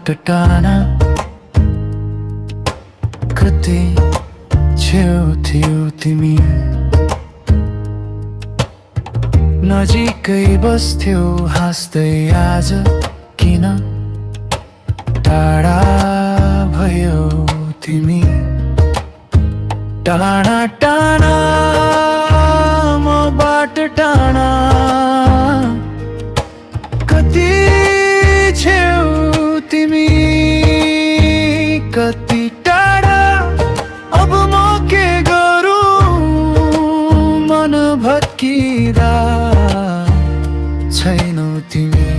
बाट टाढा कति छेउ थियौ तिमी, नजिकै बस्थ्यौ हाँस्दै। आज किन टाढा भयो तिमी? टाढा टाढा मबाट टाढा कति छेउ तिमी, कति टाढा अब म के गरौँ? मन भत्किँदा छैनौ तिमी,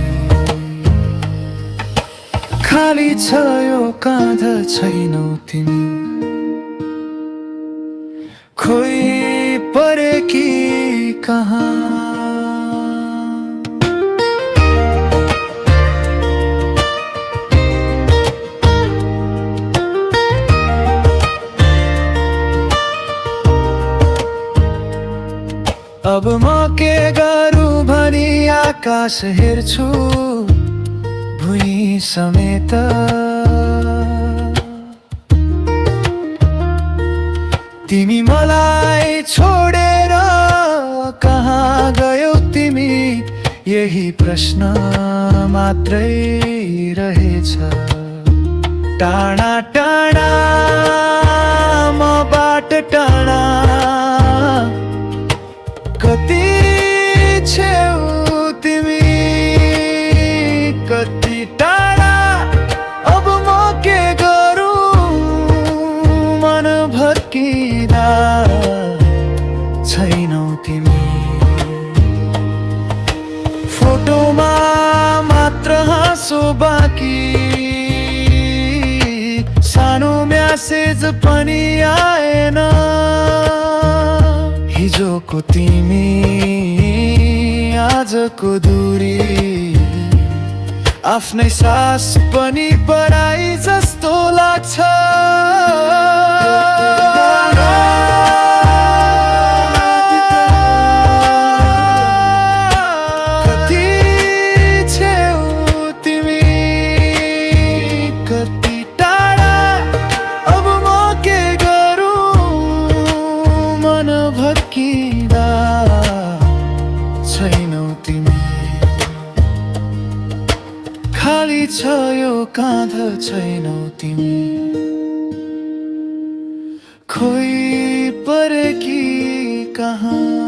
खाली छ यो काँध छैनौ तिमी। खोइ परेकी कहाँ? अब म के गरौँ भनी आकाश हेर्छु, भुइँ समेत। तिमी मलाई छोडेर कहाँ गयौ तिमी? यही प्रश्न मात्रै रहेछ। टाढा टाढा मबाट टाढा कति छेउ तिमी, कति टाढा अब म के गरौँ? मन भत्किँदा छैनौ तिमी, फोटोमा मात्र हाँसो बाँकी, सानो म्यासेज पनि आएन। हिजोको तिमी आजको दूरी, आफ्नै सास पनि पराई जस्तो लाग्छ। कति छेउ तिमी, कति टाढा अब म के गरौँ? मन भत्किँदा छैनौ तिमी, खाली छ यो काँध छैनौ तिमी। खोइ परेकी कहाँ?